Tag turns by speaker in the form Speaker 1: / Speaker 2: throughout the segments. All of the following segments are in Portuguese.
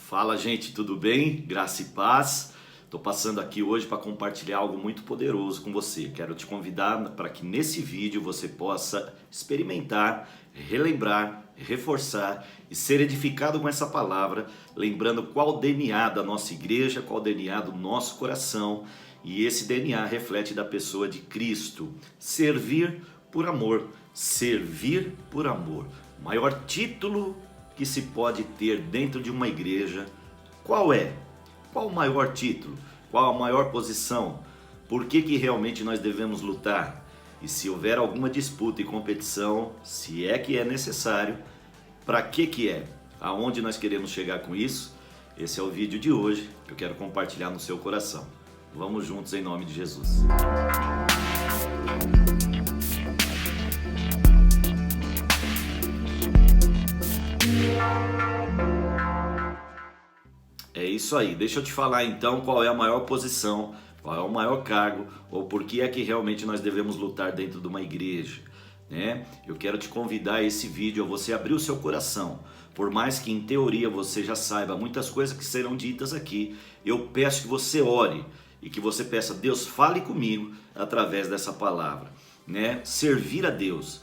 Speaker 1: Fala, gente, tudo bem? Graça e paz. Estou passando aqui hoje para compartilhar algo muito poderoso com você. Quero te convidar para que nesse vídeo você possa experimentar, relembrar, reforçar e ser edificado com essa palavra, lembrando qual o DNA da nossa igreja, qual o DNA do nosso coração. E esse DNA reflete da pessoa de Cristo. Servir por amor. Servir por amor. O maior título que se pode ter dentro de uma igreja, qual é? Qual o maior título? Qual a maior posição? Por que realmente nós devemos lutar? E se houver alguma disputa e competição, se é que é necessário, para que é? Aonde nós queremos chegar com isso? Esse é o vídeo de hoje que eu quero compartilhar no seu coração. Vamos juntos em nome de Jesus. É isso aí, deixa eu te falar então qual é a maior posição, qual é o maior cargo, ou por que é que realmente nós devemos lutar dentro de uma igreja, né? Eu quero te convidar a esse vídeo, a você abrir o seu coração. Por mais que em teoria você já saiba muitas coisas que serão ditas aqui, eu peço que você ore e que você peça, Deus, fale comigo através dessa palavra, né? Servir a Deus,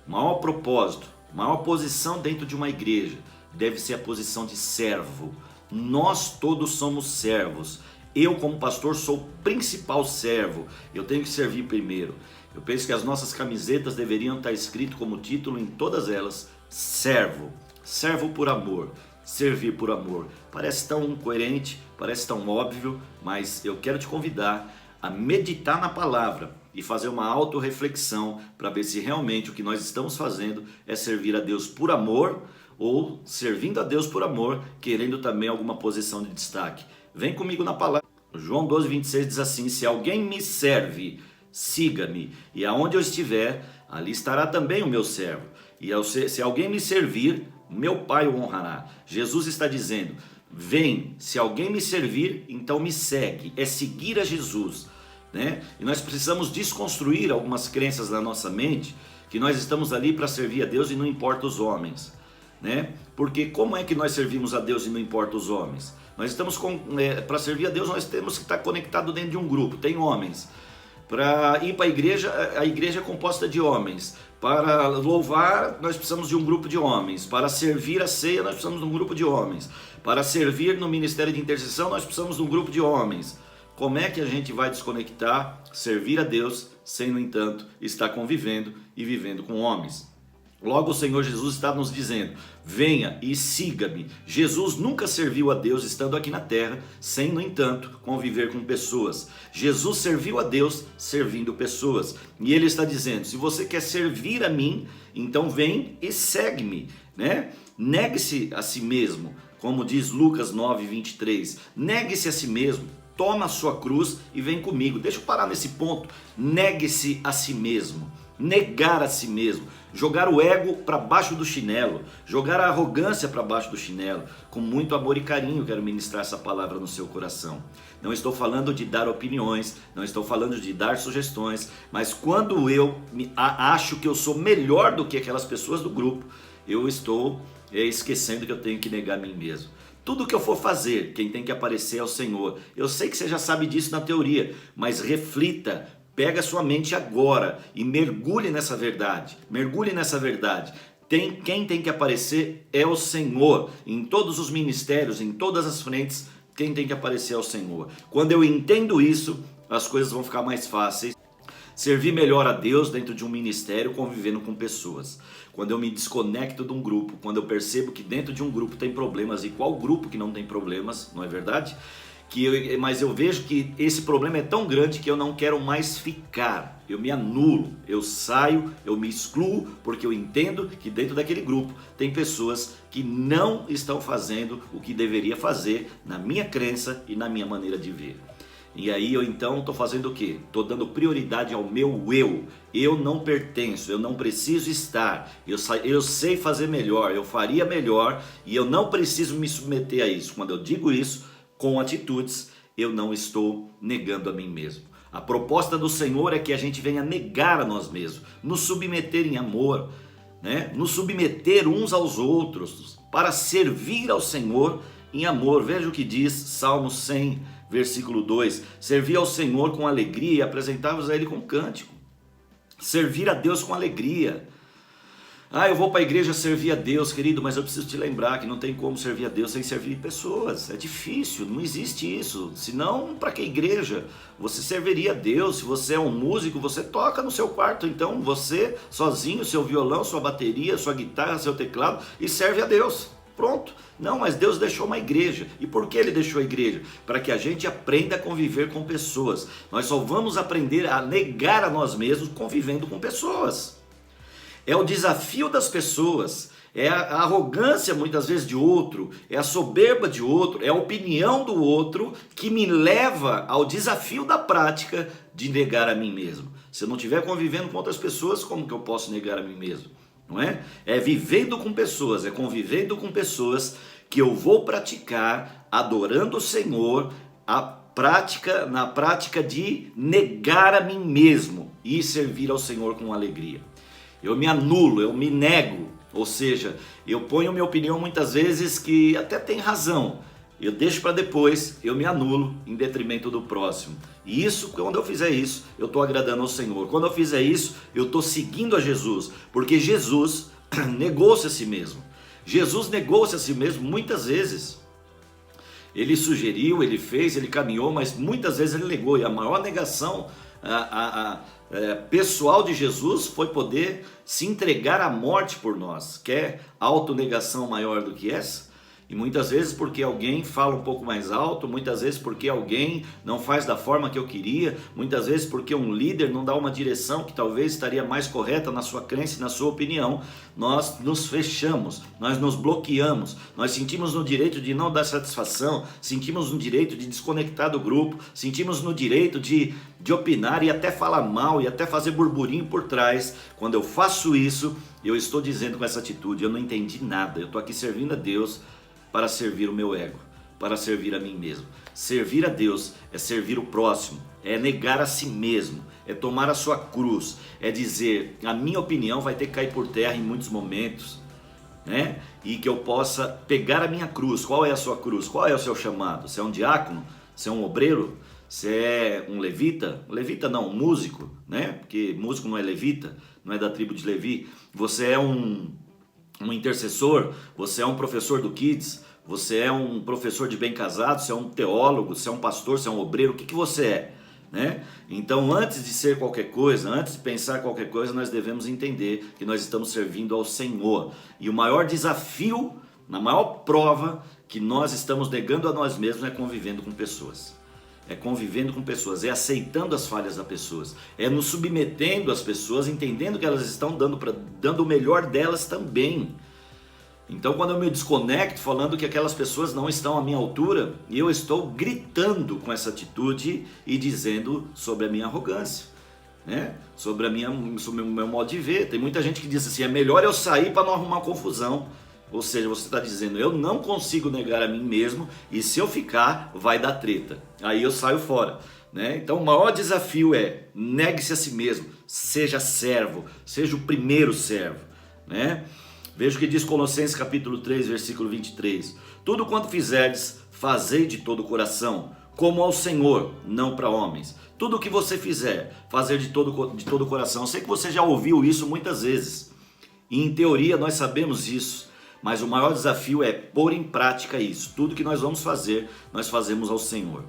Speaker 1: o maior propósito, a maior posição dentro de uma igreja deve ser a posição de servo. Nós todos somos servos. Eu, como pastor, sou o principal servo. Eu tenho que servir primeiro. Eu penso que as nossas camisetas deveriam estar escrito como título em todas elas: servo. Servo por amor. Servir por amor. Parece tão coerente, parece tão óbvio, mas eu quero te convidar a meditar na palavra e fazer uma autorreflexão para ver se realmente o que nós estamos fazendo é servir a Deus por amor ou servindo a Deus por amor, querendo também alguma posição de destaque. Vem comigo na palavra. João 12:26 diz assim: se alguém me serve, siga-me, e aonde eu estiver, ali estará também o meu servo. E se alguém me servir, meu Pai o honrará. Jesus está dizendo: vem, se alguém me servir, então me segue. É seguir a Jesus, né? E nós precisamos desconstruir algumas crenças na nossa mente, que nós estamos ali para servir a Deus e não importa os homens, né? Porque como é que nós servimos a Deus e não importa os homens? Nós estamos para servir a Deus, nós temos que estar conectado dentro de um grupo. Tem homens. Para ir para a igreja é composta de homens. Para louvar, nós precisamos de um grupo de homens. Para servir a ceia, nós precisamos de um grupo de homens. Para servir no ministério de intercessão, nós precisamos de um grupo de homens. Como é que a gente vai desconectar, servir a Deus, sem, no entanto, estar convivendo e vivendo com homens? Logo o Senhor Jesus está nos dizendo: venha e siga-me. Jesus nunca serviu a Deus estando aqui na terra, sem, no entanto, conviver com pessoas. Jesus serviu a Deus servindo pessoas. E Ele está dizendo: se você quer servir a mim, então vem e segue-me, né? Negue-se a si mesmo, como diz Lucas 9:23. Negue-se a si mesmo, toma a sua cruz e vem comigo. Deixa eu parar nesse ponto. Negue-se a si mesmo. Negar a si mesmo, jogar o ego para baixo do chinelo, jogar a arrogância para baixo do chinelo. Com muito amor e carinho quero ministrar essa palavra no seu coração. Não estou falando de dar opiniões, não estou falando de dar sugestões, mas quando eu acho que eu sou melhor do que aquelas pessoas do grupo, eu estou esquecendo que eu tenho que negar a mim mesmo. Tudo que eu for fazer, quem tem que aparecer é o Senhor. Eu sei que você já sabe disso na teoria, mas reflita. Pega a sua mente agora e mergulhe nessa verdade. Mergulhe nessa verdade. Quem tem que aparecer é o Senhor. Em todos os ministérios, em todas as frentes, quem tem que aparecer é o Senhor. Quando eu entendo isso, as coisas vão ficar mais fáceis. Servir melhor a Deus dentro de um ministério, convivendo com pessoas. Quando eu me desconecto de um grupo, quando eu percebo que dentro de um grupo tem problemas, e qual grupo que não tem problemas, não é verdade? Mas eu vejo que esse problema é tão grande que eu não quero mais ficar. Eu me anulo, eu saio, eu me excluo, porque eu entendo que dentro daquele grupo tem pessoas que não estão fazendo o que deveria fazer na minha crença e na minha maneira de ver. E aí eu então estou fazendo o quê? Estou dando prioridade ao meu eu. Eu não pertenço, eu não preciso estar. Eu sei fazer melhor, eu faria melhor e eu não preciso me submeter a isso. Quando eu digo isso, com atitudes, eu não estou negando a mim mesmo. A proposta do Senhor é que a gente venha negar a nós mesmos, nos submeter em amor, né? Nos submeter uns aos outros para servir ao Senhor em amor. Veja o que diz Salmo 100, versículo 2. Servir ao Senhor com alegria e apresentar-vos a Ele com cântico. Servir a Deus com alegria. Eu vou para a igreja servir a Deus, querido, mas eu preciso te lembrar que não tem como servir a Deus sem servir pessoas. É difícil, não existe isso. Senão, para que igreja? Você serviria a Deus. Se você é um músico, você toca no seu quarto. Então, você, sozinho, seu violão, sua bateria, sua guitarra, seu teclado, e serve a Deus. Pronto. Não, mas Deus deixou uma igreja. E por que Ele deixou a igreja? Para que a gente aprenda a conviver com pessoas. Nós só vamos aprender a negar a nós mesmos convivendo com pessoas. É o desafio das pessoas, é a arrogância muitas vezes de outro, é a soberba de outro, é a opinião do outro que me leva ao desafio da prática de negar a mim mesmo. Se eu não estiver convivendo com outras pessoas, como que eu posso negar a mim mesmo? Não é? É vivendo com pessoas, é convivendo com pessoas que eu vou praticar, adorando o Senhor, na prática de negar a mim mesmo e servir ao Senhor com alegria. Eu me anulo, eu me nego, ou seja, eu ponho minha opinião muitas vezes que até tem razão, eu deixo para depois, eu me anulo em detrimento do próximo. E isso, quando eu fizer isso, eu estou agradando ao Senhor. Quando eu fizer isso, eu estou seguindo a Jesus, porque Jesus negou-se a si mesmo. Jesus negou-se a si mesmo muitas vezes. Ele sugeriu, ele fez, ele caminhou, mas muitas vezes ele negou. E a maior negação pessoal de Jesus foi poder se entregar à morte por nós. Quer autonegação maior do que essa? E muitas vezes porque alguém fala um pouco mais alto, muitas vezes porque alguém não faz da forma que eu queria, muitas vezes porque um líder não dá uma direção que talvez estaria mais correta na sua crença e na sua opinião, nós nos fechamos, nós nos bloqueamos, nós sentimos no direito de não dar satisfação, sentimos no direito de desconectar do grupo, sentimos no direito de opinar e até falar mal e até fazer burburinho por trás. Quando eu faço isso, eu estou dizendo com essa atitude, eu não entendi nada, eu estou aqui servindo a Deus para servir o meu ego, para servir a mim mesmo. Servir a Deus é servir o próximo, é negar a si mesmo, é tomar a sua cruz, é dizer, a minha opinião vai ter que cair por terra em muitos momentos, né? E que eu possa pegar a minha cruz. Qual é a sua cruz? Qual é o seu chamado? Você é um diácono? Você é um obreiro? Você é um levita? Levita não, um músico, né? Porque músico não é levita, não é da tribo de Levi. Você é um intercessor, você é um professor do Kids, você é um professor de bem casado, você é um teólogo, você é um pastor, você é um obreiro, o que você é? Né? Então, antes de ser qualquer coisa, antes de pensar qualquer coisa, nós devemos entender que nós estamos servindo ao Senhor. E o maior desafio, a maior prova que nós estamos negando a nós mesmos é convivendo com pessoas. É convivendo com pessoas, é aceitando as falhas das pessoas, é nos submetendo às pessoas, entendendo que elas estão dando o melhor delas também. Então, quando eu me desconecto falando que aquelas pessoas não estão à minha altura, eu estou gritando com essa atitude e dizendo sobre a minha arrogância, né? sobre o meu modo de ver. Tem muita gente que diz assim, é melhor eu sair para não arrumar confusão. Ou seja, você está dizendo, eu não consigo negar a mim mesmo e se eu ficar, vai dar treta. Aí eu saio fora. Né? Então o maior desafio é, negue-se a si mesmo, seja servo, seja o primeiro servo. Né? Veja o que diz Colossenses capítulo 3, versículo 23. Tudo quanto fizerdes, fazei de todo o coração, como ao Senhor, não para homens. Tudo o que você fizer, fazer de todo o coração. Eu sei que você já ouviu isso muitas vezes. E em teoria nós sabemos isso. Mas o maior desafio é pôr em prática isso. Tudo que nós vamos fazer, nós fazemos ao Senhor.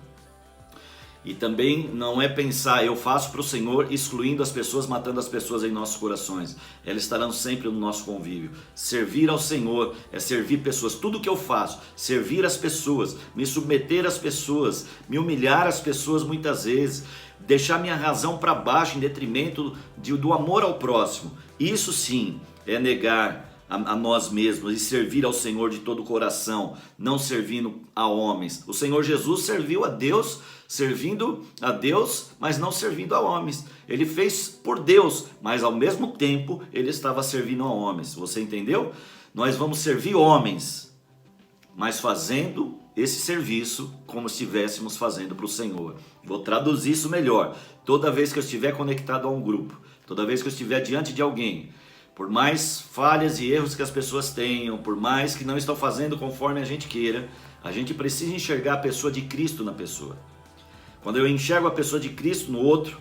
Speaker 1: E também não é pensar, eu faço para o Senhor, excluindo as pessoas, matando as pessoas em nossos corações. Elas estarão sempre no nosso convívio. Servir ao Senhor é servir pessoas. Tudo que eu faço, servir as pessoas, me submeter às pessoas, me humilhar às pessoas muitas vezes, deixar minha razão para baixo em detrimento do amor ao próximo. Isso sim é negar a nós mesmos e servir ao Senhor de todo o coração, não servindo a homens. O Senhor Jesus serviu a Deus, servindo a Deus, mas não servindo a homens. Ele fez por Deus, mas ao mesmo tempo ele estava servindo a homens. Você entendeu? Nós vamos servir homens, mas fazendo esse serviço como se estivéssemos fazendo para o Senhor. Vou traduzir isso melhor. Toda vez que eu estiver conectado a um grupo, toda vez que eu estiver diante de alguém, por mais falhas e erros que as pessoas tenham, por mais que não estão fazendo conforme a gente queira, A gente precisa enxergar a pessoa de Cristo na pessoa. Quando eu enxergo a pessoa de Cristo no outro,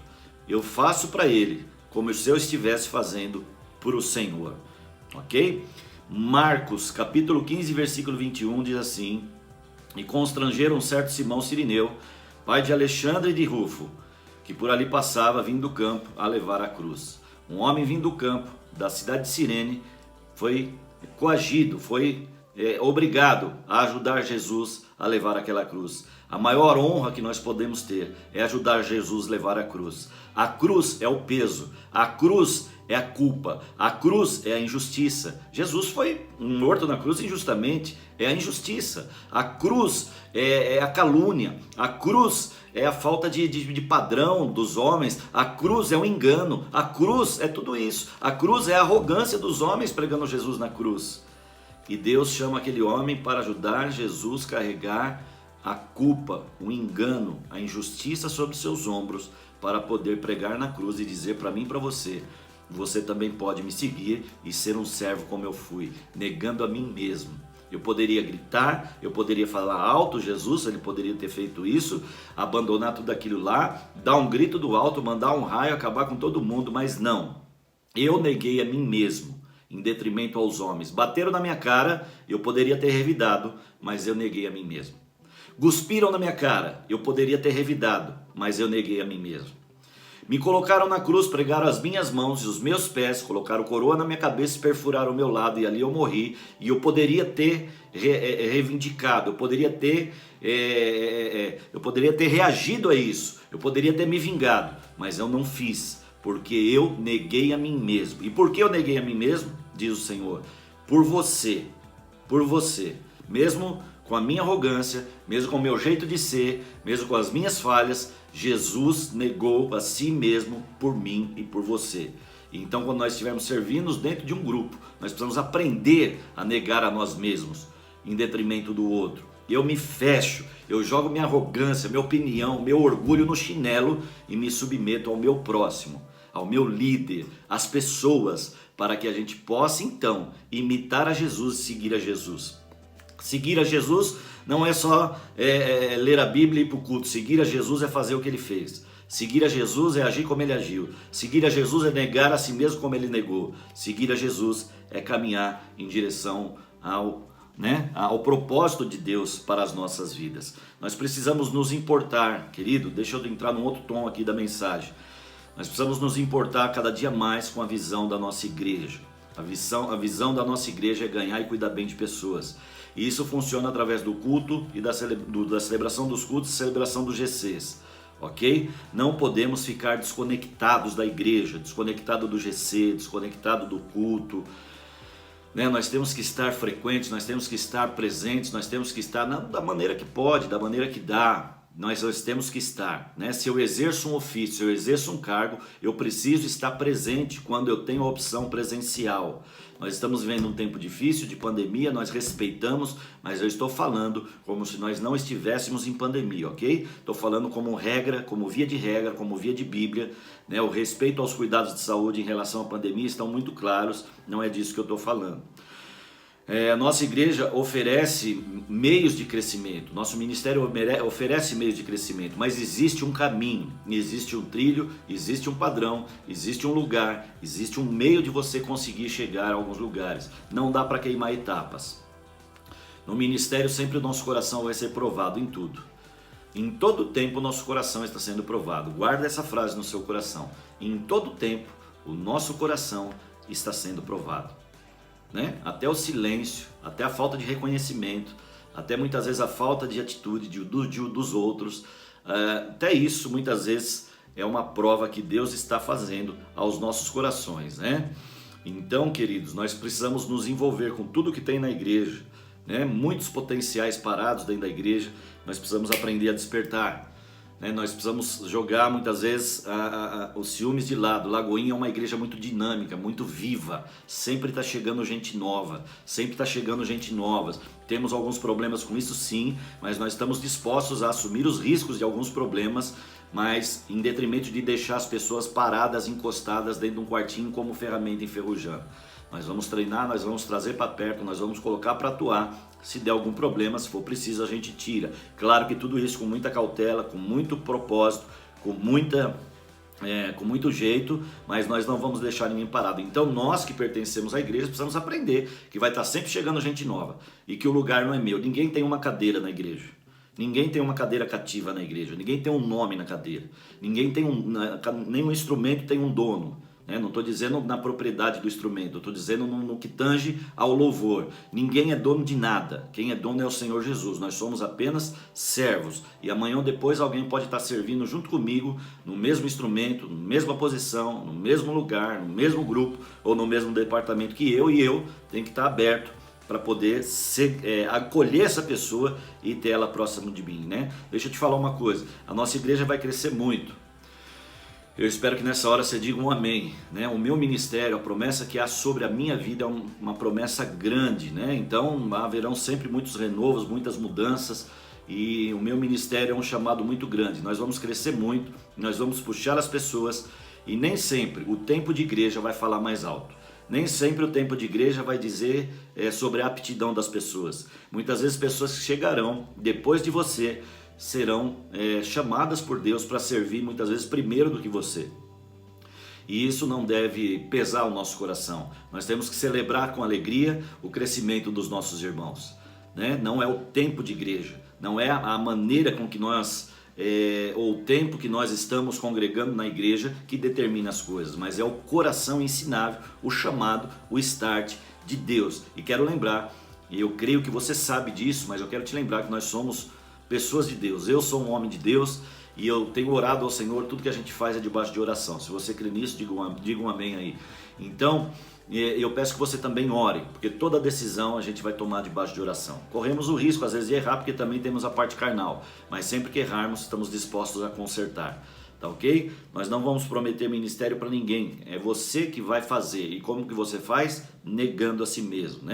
Speaker 1: eu faço para ele como se eu estivesse fazendo para o Senhor. Ok? Marcos, capítulo 15, versículo 21, diz assim: E constrangeram um certo Simão Cirineu, pai de Alexandre e de Rufo, que por ali passava, vindo do campo, a levar a cruz. Um homem vindo do campo, da cidade de Cirene, foi coagido, foi obrigado a ajudar Jesus a levar aquela cruz. A maior honra que nós podemos ter é ajudar Jesus a levar a cruz. A cruz é o peso, a cruz é a culpa, a cruz é a injustiça. Jesus foi morto na cruz injustamente, é a injustiça. A cruz é a calúnia, a cruz é a falta de padrão dos homens, a cruz é o engano, a cruz é tudo isso. A cruz é a arrogância dos homens pregando Jesus na cruz. E Deus chama aquele homem para ajudar Jesus a carregar a culpa, o engano, a injustiça sobre seus ombros, para poder pregar na cruz e dizer para mim e para você: você também pode me seguir e ser um servo como eu fui, negando a mim mesmo. Eu poderia gritar, eu poderia falar alto, Jesus, ele poderia ter feito isso, abandonar tudo aquilo lá, dar um grito do alto, mandar um raio, acabar com todo mundo, mas não. Eu neguei a mim mesmo, em detrimento aos homens. Bateram na minha cara, eu poderia ter revidado, mas eu neguei a mim mesmo. Cuspiram na minha cara, eu poderia ter revidado, mas eu neguei a mim mesmo. Me colocaram na cruz, pregaram as minhas mãos e os meus pés, colocaram coroa na minha cabeça e perfuraram o meu lado, e ali eu morri. E eu poderia ter reivindicado, eu poderia ter reagido a isso, eu poderia ter me vingado, mas eu não fiz, porque eu neguei a mim mesmo. E por que eu neguei a mim mesmo? Diz o Senhor: por você, mesmo com a minha arrogância, mesmo com o meu jeito de ser, mesmo com as minhas falhas, Jesus negou a si mesmo por mim e por você. Então, quando nós estivermos servindo dentro de um grupo, nós precisamos aprender a negar a nós mesmos em detrimento do outro. Eu me fecho, eu jogo minha arrogância, minha opinião, meu orgulho no chinelo e me submeto ao meu próximo, ao meu líder, às pessoas, para que a gente possa então imitar a Jesus e seguir a Jesus. Seguir a Jesus não é só ler a Bíblia e ir para o culto. Seguir a Jesus é fazer o que ele fez. Seguir a Jesus é agir como ele agiu. Seguir a Jesus é negar a si mesmo como ele negou. Seguir a Jesus é caminhar em direção ao propósito de Deus para as nossas vidas. Nós precisamos nos importar, querido, deixa eu entrar num outro tom aqui da mensagem. Nós precisamos nos importar cada dia mais com a visão da nossa igreja. A visão da nossa igreja é ganhar e cuidar bem de pessoas. E isso funciona através do culto e da celebração dos cultos e celebração dos GCs, ok? Não podemos ficar desconectados da igreja, desconectado do GC, desconectado do culto, né? Nós temos que estar frequentes, nós temos que estar presentes, nós temos que estar da maneira que pode, da maneira que dá. Nós temos que estar, né? Se eu exerço um ofício, se eu exerço um cargo, eu preciso estar presente quando eu tenho a opção presencial. Nós estamos vivendo um tempo difícil de pandemia, nós respeitamos, mas eu estou falando como se nós não estivéssemos em pandemia, ok? Estou falando como regra, como via de regra, como via de Bíblia, né? O respeito aos cuidados de saúde em relação à pandemia estão muito claros, não é disso que eu estou falando. A nossa igreja oferece meios de crescimento, nosso ministério oferece meios de crescimento, mas existe um caminho, existe um trilho, existe um padrão, existe um lugar, existe um meio de você conseguir chegar a alguns lugares. Não dá para queimar etapas. No ministério sempre o nosso coração vai ser provado em tudo. Em todo tempo o nosso coração está sendo provado. Guarda essa frase no seu coração. Em todo tempo o nosso coração está sendo provado. Né? Até o silêncio, até a falta de reconhecimento, até muitas vezes a falta de atitude dos outros, até isso muitas vezes é uma prova que Deus está fazendo aos nossos corações, né? Então, queridos, nós precisamos nos envolver com tudo que tem na igreja, né? Muitos potenciais parados dentro da igreja, nós precisamos aprender a despertar. Nós precisamos jogar muitas vezes os ciúmes de lado. Lagoinha é uma igreja muito dinâmica, muito viva. Sempre está chegando gente nova, Temos alguns problemas com isso sim, mas nós estamos dispostos a assumir os riscos de alguns problemas, mas em detrimento de deixar as pessoas paradas, encostadas dentro de um quartinho como ferramenta enferrujando. Nós vamos treinar, nós vamos trazer para perto, nós vamos colocar para atuar Se der algum problema, se for preciso, a gente tira. Claro que tudo isso com muita cautela, com muito propósito, com muito jeito, mas nós não vamos deixar ninguém parado. Então nós que pertencemos à igreja precisamos aprender que vai estar sempre chegando gente nova e que o lugar não é meu. Ninguém tem uma cadeira na igreja. Ninguém tem uma cadeira cativa na igreja. Ninguém tem um nome na cadeira. Ninguém tem nenhum instrumento tem um dono. Não estou dizendo na propriedade do instrumento, estou dizendo no que tange ao louvor. Ninguém é dono de nada, quem é dono é o Senhor Jesus, nós somos apenas servos. E amanhã ou depois alguém pode estar servindo junto comigo, no mesmo instrumento, na mesma posição, no mesmo lugar, no mesmo grupo ou no mesmo departamento que eu, e eu tenho que estar aberto para poder acolher essa pessoa e ter ela próxima de mim. Deixa eu te falar uma coisa, a nossa igreja vai crescer muito. Eu espero que nessa hora você diga um amém. O meu ministério, a promessa que há sobre a minha vida é uma promessa grande. Então haverão sempre muitos renovos, muitas mudanças, e o meu ministério é um chamado muito grande. Nós vamos crescer muito, nós vamos puxar as pessoas, e nem sempre o tempo de igreja vai falar mais alto. Nem sempre o tempo de igreja vai dizer sobre a aptidão das pessoas. Muitas vezes pessoas que chegarão depois de você serão chamadas por Deus para servir muitas vezes primeiro do que você. E isso não deve pesar o nosso coração. Nós temos que celebrar com alegria o crescimento dos nossos irmãos. Não é o tempo de igreja, não é a maneira com que nós, ou o tempo que nós estamos congregando na igreja que determina as coisas, mas é o coração ensinável, o chamado, o start de Deus. E quero lembrar, e eu creio que você sabe disso, mas eu quero te lembrar que nós somos pessoas de Deus. Eu sou um homem de Deus e eu tenho orado ao Senhor. Tudo que a gente faz é debaixo de oração. Se você crê nisso, diga um amém aí. Então eu peço que você também ore, porque toda decisão a gente vai tomar debaixo de oração. Corremos o risco às vezes de errar, porque também temos a parte carnal, mas sempre que errarmos estamos dispostos a consertar. Tá ok? Nós não vamos prometer ministério para ninguém, é você que vai fazer. E como que você faz? Negando a si mesmo,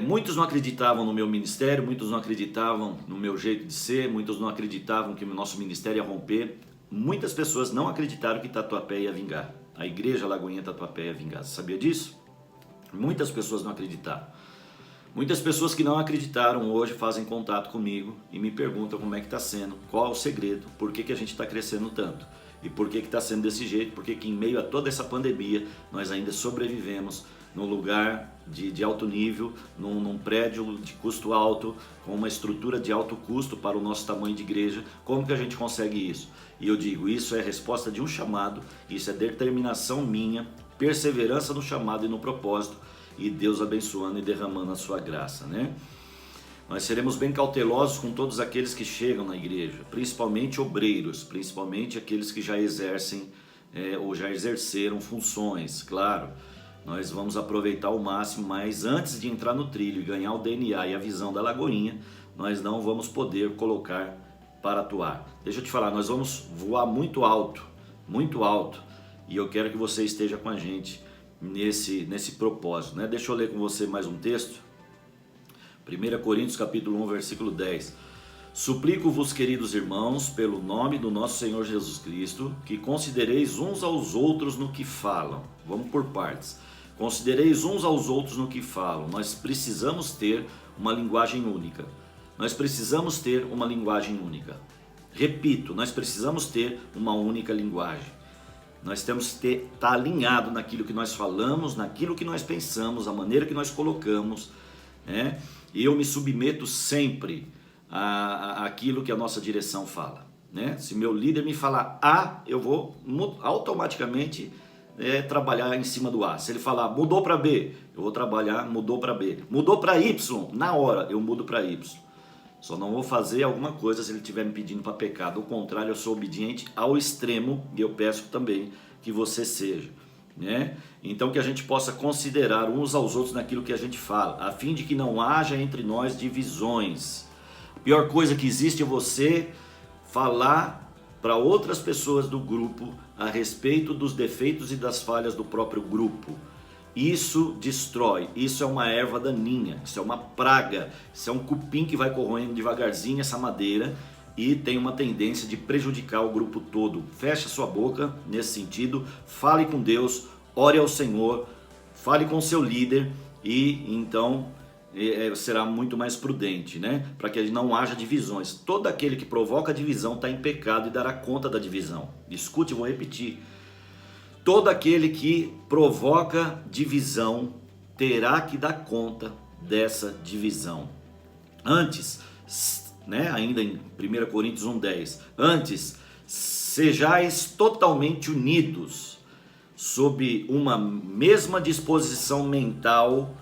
Speaker 1: Muitos não acreditavam no meu ministério, muitos não acreditavam no meu jeito de ser, muitos não acreditavam que o nosso ministério ia romper. Muitas pessoas não acreditaram que Tatuapé ia vingar, a igreja Lagoinha Tatuapé ia vingar. Você sabia disso? Muitas pessoas não acreditaram. Muitas pessoas que não acreditaram hoje fazem contato comigo e me perguntam como é que está sendo, qual é o segredo, por que a gente está crescendo tanto e por que está sendo desse jeito, porque que em meio a toda essa pandemia nós ainda sobrevivemos num lugar de alto nível, num prédio de custo alto, com uma estrutura de alto custo para o nosso tamanho de igreja. Como que a gente consegue isso? E eu digo, isso é resposta de um chamado, isso é determinação minha, perseverança no chamado e no propósito, e Deus abençoando e derramando a sua graça, Nós seremos bem cautelosos com todos aqueles que chegam na igreja, principalmente obreiros, principalmente aqueles que já exercem ou já exerceram funções, claro. Nós vamos aproveitar o máximo, mas antes de entrar no trilho e ganhar o DNA e a visão da Lagoinha, nós não vamos poder colocar para atuar. Deixa eu te falar, nós vamos voar muito alto, e eu quero que você esteja com a gente nesse propósito. Deixa eu ler com você mais um texto. 1 Coríntios capítulo 1, versículo 10. Suplico-vos, queridos irmãos, pelo nome do nosso Senhor Jesus Cristo, que considereis uns aos outros no que falam. Vamos por partes. Considereis uns aos outros no que falam. Nós precisamos ter uma linguagem única. Nós precisamos ter uma linguagem única. Repito, nós precisamos ter uma única linguagem. Nós temos que estar alinhado naquilo que nós falamos, naquilo que nós pensamos, a maneira que nós colocamos. E eu me submeto sempre àquilo que a nossa direção fala. Se meu líder me falar A, eu vou automaticamente trabalhar em cima do A. Se ele falar mudou para B, eu vou trabalhar mudou para B. Mudou para Y, na hora eu mudo para Y. Só não vou fazer alguma coisa se ele estiver me pedindo para pecar. Do contrário, eu sou obediente ao extremo e eu peço também que você seja. Então que a gente possa considerar uns aos outros naquilo que a gente fala, a fim de que não haja entre nós divisões. A pior coisa que existe é você falar para outras pessoas do grupo a respeito dos defeitos e das falhas do próprio grupo. Isso destrói, isso é uma erva daninha, isso é uma praga, isso é um cupim que vai corroendo devagarzinho essa madeira e tem uma tendência de prejudicar o grupo todo. Feche a sua boca nesse sentido, fale com Deus, ore ao Senhor, fale com seu líder e então será muito mais prudente, né? Para que não haja divisões. Todo aquele que provoca divisão está em pecado e dará conta da divisão. Escute, vou repetir. Todo aquele que provoca divisão terá que dar conta dessa divisão. Antes, né, ainda em 1 Coríntios 1,10, antes, sejais totalmente unidos sob uma mesma disposição mental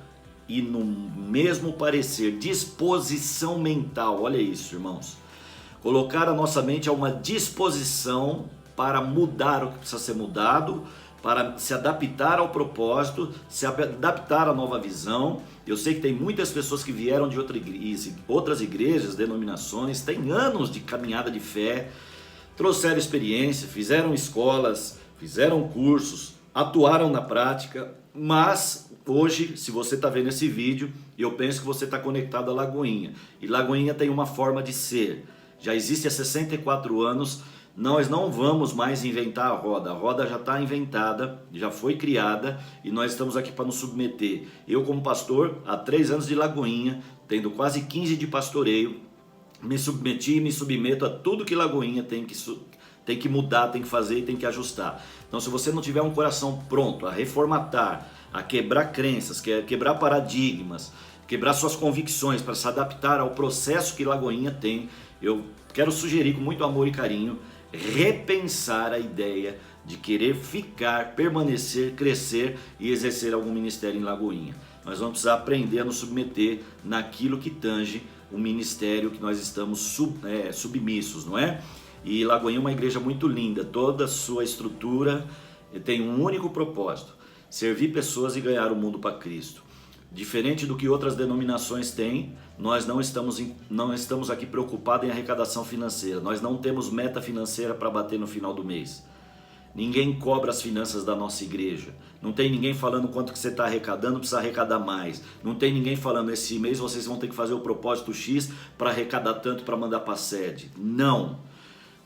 Speaker 1: e no mesmo parecer. Disposição mental, olha isso, irmãos. Colocar a nossa mente a uma disposição para mudar o que precisa ser mudado, para se adaptar ao propósito, se adaptar à nova visão. Eu sei que tem muitas pessoas que vieram de outras igrejas, denominações, têm anos de caminhada de fé, trouxeram experiência, fizeram escolas, fizeram cursos, atuaram na prática, mas hoje, se você está vendo esse vídeo, eu penso que você está conectado à Lagoinha. E Lagoinha tem uma forma de ser. Já existe há 64 anos, nós não vamos mais inventar a roda já está inventada, já foi criada e nós estamos aqui para nos submeter. Eu como pastor, há 3 anos de Lagoinha, tendo quase 15 de pastoreio, me submeti e me submeto a tudo que Lagoinha tem que mudar, tem que fazer e tem que ajustar. Então se você não tiver um coração pronto a reformatar, a quebrar crenças, quebrar paradigmas, quebrar suas convicções para se adaptar ao processo que Lagoinha tem, eu quero sugerir com muito amor e carinho, repensar a ideia de querer ficar, permanecer, crescer e exercer algum ministério em Lagoinha. Nós vamos precisar aprender a nos submeter naquilo que tange o ministério que nós estamos submissos, não é? E Lagoinha é uma igreja muito linda, toda a sua estrutura tem um único propósito: servir pessoas e ganhar o mundo para Cristo. Diferente do que outras denominações têm, nós não estamos aqui preocupados em arrecadação financeira. Nós não temos meta financeira para bater no final do mês. Ninguém cobra as finanças da nossa igreja. Não tem ninguém falando quanto que você está arrecadando, precisa arrecadar mais. Não tem ninguém falando, esse mês vocês vão ter que fazer o propósito X para arrecadar tanto para mandar para a sede. Não.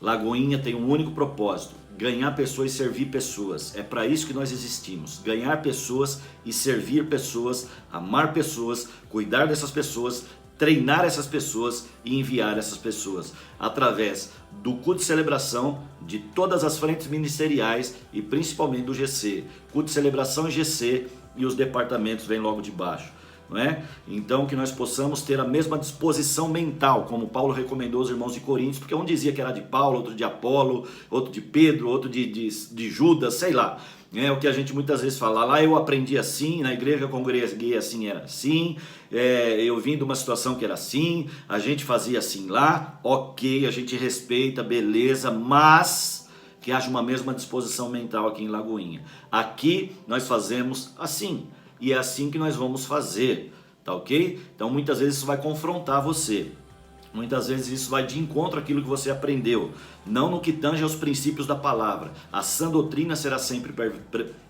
Speaker 1: Lagoinha tem um único propósito: ganhar pessoas e servir pessoas. É para isso que nós existimos: ganhar pessoas e servir pessoas, amar pessoas, cuidar dessas pessoas, treinar essas pessoas e enviar essas pessoas através do culto de celebração, de todas as frentes ministeriais e principalmente do GC. Culto de celebração e GC, e os departamentos vêm logo de baixo. Não é? Então que nós possamos ter a mesma disposição mental, como Paulo recomendou aos irmãos de Coríntios, porque um dizia que era de Paulo, outro de Apolo, outro de Pedro, outro de Judas, sei lá. É o que a gente muitas vezes fala: lá eu aprendi assim, na igreja eu congreguei assim, era assim, eu vim de uma situação que era assim, a gente fazia assim lá, ok, a gente respeita, beleza, mas que haja uma mesma disposição mental aqui em Lagoinha. Aqui nós fazemos assim, e é assim que nós vamos fazer, tá ok? Então muitas vezes isso vai confrontar você. Muitas vezes isso vai de encontro àquilo que você aprendeu, não no que tange aos princípios da palavra. A sã doutrina será sempre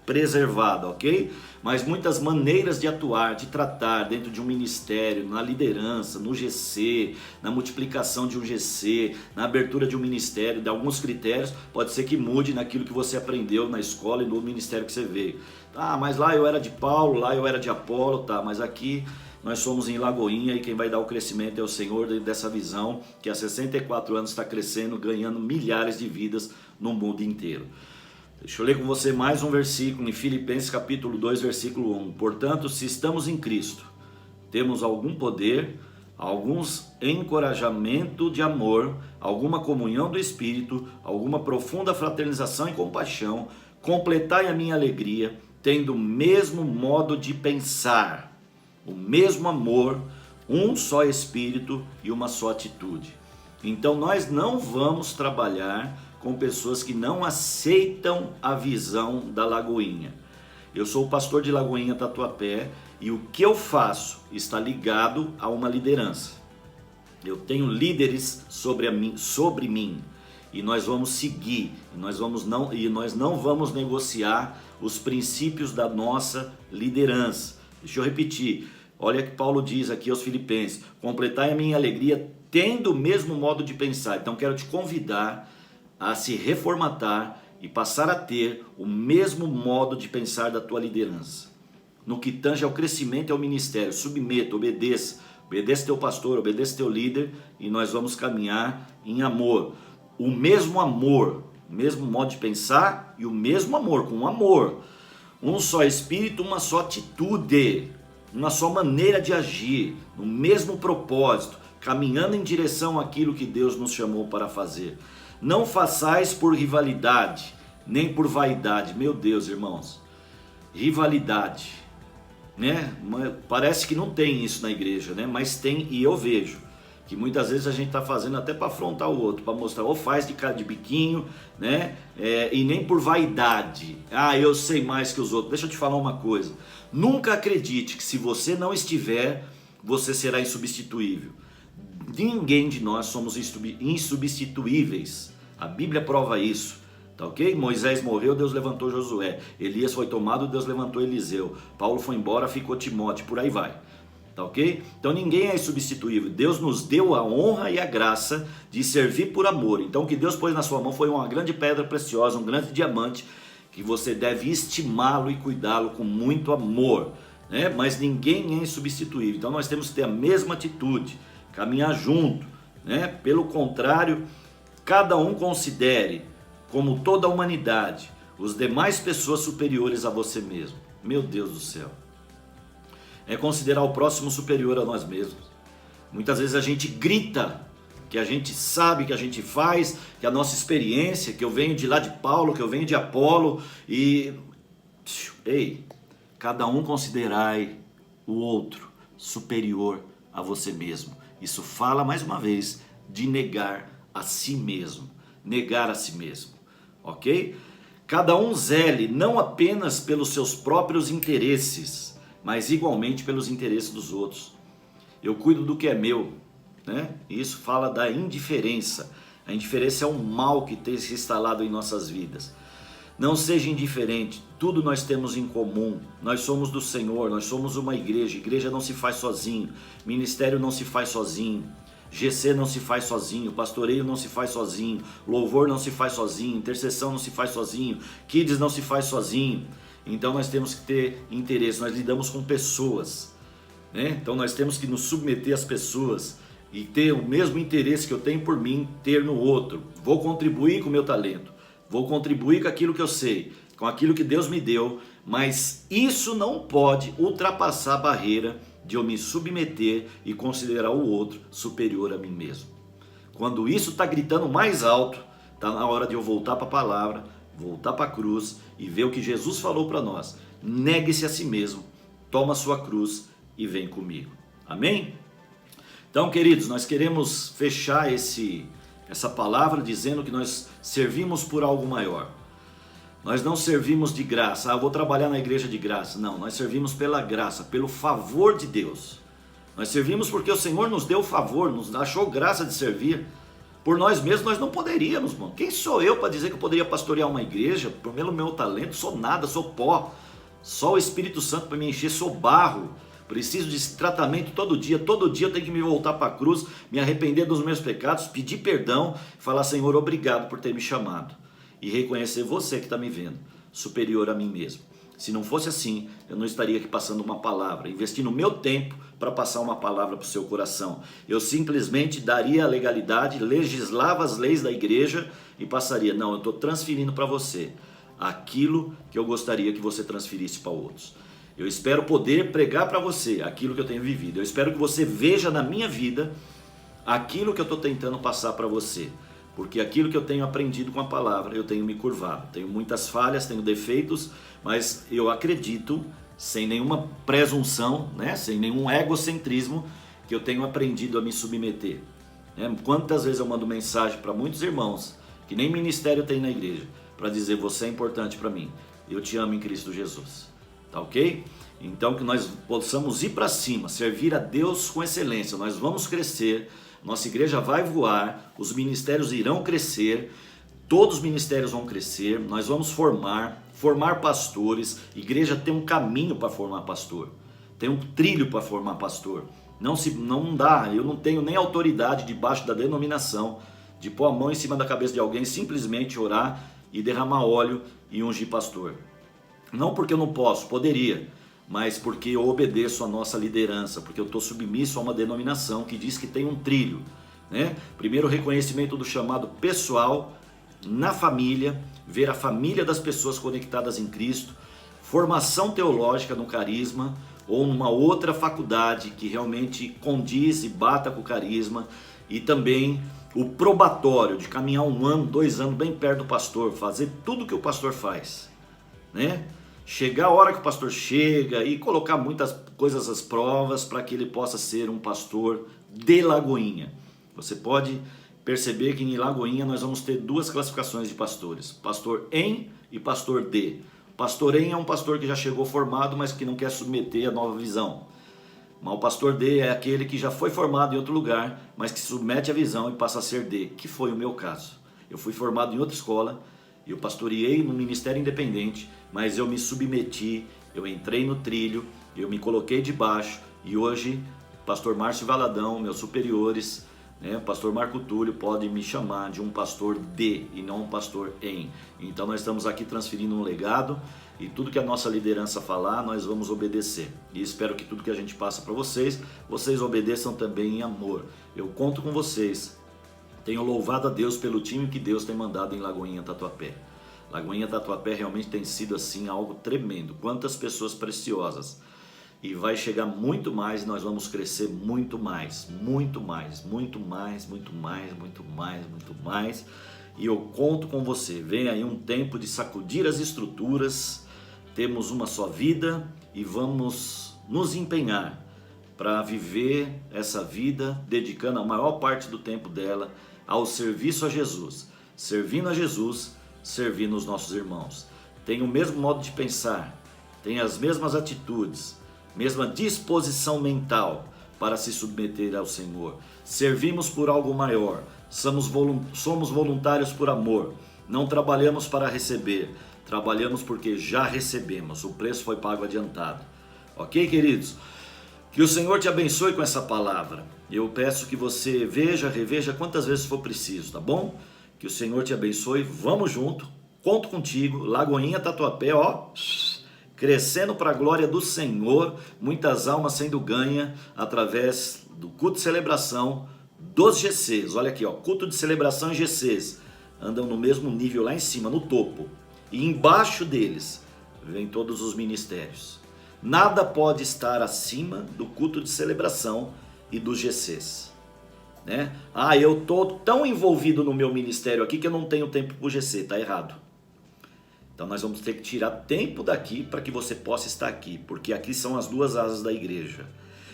Speaker 1: preservada, ok? Mas muitas maneiras de atuar, de tratar dentro de um ministério, na liderança, no GC, na multiplicação de um GC, na abertura de um ministério, de alguns critérios, pode ser que mude naquilo que você aprendeu na escola e no ministério que você veio. Ah, mas lá eu era de Paulo, lá eu era de Apolo, tá, mas aqui nós somos em Lagoinha e quem vai dar o crescimento é o Senhor, dessa visão que há 64 anos está crescendo, ganhando milhares de vidas no mundo inteiro. Deixa eu ler com você mais um versículo em Filipenses capítulo 2, versículo 1. Portanto, se estamos em Cristo, temos algum poder, alguns encorajamento de amor, alguma comunhão do Espírito, alguma profunda fraternização e compaixão, completai a minha alegria, tendo o mesmo modo de pensar, o mesmo amor, um só Espírito e uma só atitude. Então nós não vamos trabalhar com pessoas que não aceitam a visão da Lagoinha. Eu sou o pastor de Lagoinha Tatuapé e o que eu faço está ligado a uma liderança. Eu tenho líderes sobre mim e nós vamos seguir, e nós não vamos negociar os princípios da nossa liderança. Deixa eu repetir, olha o que Paulo diz aqui aos Filipenses: completai a minha alegria tendo o mesmo modo de pensar. Então quero te convidar a se reformatar e passar a ter o mesmo modo de pensar da tua liderança. no que tange ao crescimento e ao ministério. Submeta, obedeça. Obedeça teu pastor, obedeça teu líder e nós vamos caminhar em amor. O mesmo amor, o mesmo modo de pensar e o mesmo amor, com amor. Um só espírito, uma só atitude, uma só maneira de agir, no mesmo propósito, caminhando em direção àquilo que Deus nos chamou para fazer. Não façais por rivalidade, nem por vaidade. Meu Deus, irmãos, rivalidade, né? Parece que não tem isso na igreja, né? Mas tem, e eu vejo que muitas vezes a gente está fazendo até para afrontar o outro, para mostrar, ou faz de cara de biquinho, né? E nem por vaidade. Ah, eu sei mais que os outros. Deixa eu te falar uma coisa. Nunca acredite que se você não estiver, você será insubstituível. Ninguém de nós somos insubstituíveis. A Bíblia prova isso. Tá ok? Moisés morreu, Deus levantou Josué. Elias foi tomado, Deus levantou Eliseu. Paulo foi embora, ficou Timóteo, por aí vai. Tá ok? Então ninguém é insubstituível. Deus nos deu a honra e a graça de servir por amor. Então o que Deus pôs na sua mão foi uma grande pedra preciosa, um grande diamante, que você deve estimá-lo e cuidá-lo com muito amor, né? Mas ninguém é insubstituível. Então nós temos que ter a mesma atitude, caminhar junto, né? Pelo contrário, cada um considere, como toda a humanidade, os demais pessoas superiores a você mesmo. Meu Deus do céu. É considerar o próximo superior a nós mesmos. Muitas vezes a gente grita que a gente sabe, que a gente faz, que a nossa experiência, que eu venho de lá de Paulo, que eu venho de Apolo e... Ei, cada um considerai o outro superior a você mesmo. Isso fala, mais uma vez, de negar a si mesmo. Negar a si mesmo, ok? Cada um zele não apenas pelos seus próprios interesses, mas igualmente pelos interesses dos outros. Eu cuido do que é meu, né? Isso fala da indiferença. A indiferença é um mal que tem se instalado em nossas vidas. Não seja indiferente, tudo nós temos em comum. Nós somos do Senhor, nós somos uma igreja. Igreja não se faz sozinho, ministério não se faz sozinho, GC não se faz sozinho, pastoreio não se faz sozinho, louvor não se faz sozinho, intercessão não se faz sozinho, kids não se faz sozinho. Então nós temos que ter interesse, nós lidamos com pessoas, né? Então nós temos que nos submeter às pessoas e ter o mesmo interesse que eu tenho por mim, ter no outro. Vou contribuir com o meu talento, vou contribuir com aquilo que eu sei, com aquilo que Deus me deu, mas isso não pode ultrapassar a barreira de eu me submeter e considerar o outro superior a mim mesmo. Quando isso está gritando mais alto, está na hora de eu voltar para a palavra, voltar para a cruz e ver o que Jesus falou para nós. Negue-se a si mesmo, toma a sua cruz e vem comigo. Amém? Então, queridos, nós queremos fechar essa palavra dizendo que nós servimos por algo maior. Nós não servimos de graça. Eu vou trabalhar na igreja de graça. Não, nós servimos pela graça, pelo favor de Deus. Nós servimos porque o Senhor nos deu o favor, nos achou graça de servir. Por nós mesmos nós não poderíamos, mano. Quem sou eu para dizer que eu poderia pastorear uma igreja? Pelo meu talento, sou nada, sou pó. Só o Espírito Santo para me encher, sou barro. Preciso de tratamento todo dia eu tenho que me voltar para a cruz, me arrepender dos meus pecados, pedir perdão, falar, Senhor, obrigado por ter me chamado. E reconhecer você que está me vendo, superior a mim mesmo. Se não fosse assim, eu não estaria aqui passando uma palavra, investindo o meu tempo para passar uma palavra para o seu coração. Eu simplesmente daria a legalidade, legislava as leis da igreja e passaria. Não, eu estou transferindo para você aquilo que eu gostaria que você transferisse para outros. Eu espero poder pregar para você aquilo que eu tenho vivido. Eu espero que você veja na minha vida aquilo que eu estou tentando passar para você. Porque aquilo que eu tenho aprendido com a palavra, eu tenho me curvado. Tenho muitas falhas, tenho defeitos, mas eu acredito, sem nenhuma presunção, né? Sem nenhum egocentrismo, que eu tenho aprendido a me submeter. Quantas vezes eu mando mensagem para muitos irmãos, que nem ministério tem na igreja, para dizer, você é importante para mim, eu te amo em Cristo Jesus. Tá ok? Então que nós possamos ir para cima, servir a Deus com excelência. Nós vamos crescer, nossa igreja vai voar, os ministérios irão crescer, todos os ministérios vão crescer, nós vamos formar pastores. Igreja tem um caminho para formar pastor, tem um trilho para formar pastor. Não dá, eu não tenho nem autoridade debaixo da denominação de pôr a mão em cima da cabeça de alguém, simplesmente orar e derramar óleo e ungir pastor. Não porque eu não posso, poderia, mas porque eu obedeço a nossa liderança, porque eu estou submisso a uma denominação que diz que tem um trilho, né? Primeiro, reconhecimento do chamado pessoal na família, ver a família das pessoas conectadas em Cristo, formação teológica no carisma ou numa outra faculdade que realmente condiz e bata com o carisma, e também o probatório de caminhar 1 ano, 2 anos bem perto do pastor, fazer tudo que o pastor faz, né? Chegar a hora que o pastor chega e colocar muitas coisas às provas para que ele possa ser um pastor de Lagoinha. Você pode perceber que em Lagoinha nós vamos ter 2 classificações de pastores, pastor em e pastor de. Pastor em é um pastor que já chegou formado, mas que não quer submeter a nova visão. Mas o pastor D é aquele que já foi formado em outro lugar, mas que submete a visão e passa a ser D, que foi o meu caso. Eu fui formado em outra escola, eu pastoreei no ministério independente, mas eu me submeti, eu entrei no trilho, eu me coloquei debaixo, e hoje, pastor Márcio Valadão, meus superiores, né, pastor Marco Túlio, podem me chamar de um pastor D e não um pastor em. Então nós estamos aqui transferindo um legado, e tudo que a nossa liderança falar, nós vamos obedecer. E espero que tudo que a gente passa para vocês, vocês obedeçam também em amor. Eu conto com vocês. Tenho louvado a Deus pelo time que Deus tem mandado em Lagoinha Tatuapé. Lagoinha Tatuapé realmente tem sido assim algo tremendo. Quantas pessoas preciosas. E vai chegar muito mais, nós vamos crescer muito mais, muito mais, muito mais, muito mais, muito mais, muito mais. E eu conto com você. Vem aí um tempo de sacudir as estruturas. Temos uma só vida e vamos nos empenhar para viver essa vida, dedicando a maior parte do tempo dela ao serviço a Jesus, servindo a Jesus, servindo os nossos irmãos. Tem o mesmo modo de pensar, tem as mesmas atitudes, mesma disposição mental para se submeter ao Senhor. Servimos por algo maior, somos voluntários por amor, não trabalhamos para receber, trabalhamos porque já recebemos, o preço foi pago adiantado. Ok, queridos? Que o Senhor te abençoe com essa palavra. Eu peço que você veja, reveja quantas vezes for preciso, tá bom? Que o Senhor te abençoe, vamos junto, conto contigo, Lagoinha Tatuapé, ó, crescendo para a glória do Senhor, muitas almas sendo ganha através do culto de celebração dos GCs. Olha aqui, ó, culto de celebração e GCs andam no mesmo nível lá em cima, no topo, e embaixo deles vem todos os ministérios. Nada pode estar acima do culto de celebração e dos GCs, né? Ah, eu tô tão envolvido no meu ministério aqui que eu não tenho tempo para o GC, tá errado. Então nós vamos ter que tirar tempo daqui para que você possa estar aqui, porque aqui são as 2 asas da igreja.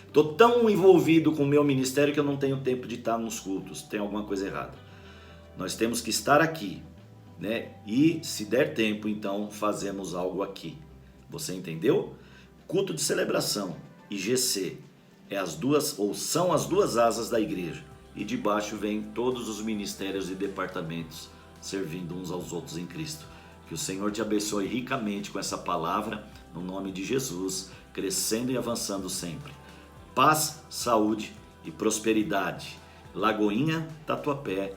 Speaker 1: Estou tão envolvido com o meu ministério que eu não tenho tempo de estar nos cultos, tem alguma coisa errada. Nós temos que estar aqui, né? E se der tempo, então fazemos algo aqui. Você entendeu? Culto de celebração e GC são as 2 asas da igreja, e debaixo vem todos os ministérios e departamentos servindo uns aos outros em Cristo. Que o Senhor te abençoe ricamente com essa palavra, no nome de Jesus, crescendo e avançando sempre. Paz, saúde e prosperidade. Lagoinha Tatuapé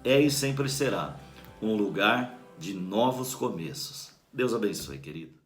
Speaker 1: é e sempre será um lugar de novos começos. Deus abençoe, querido.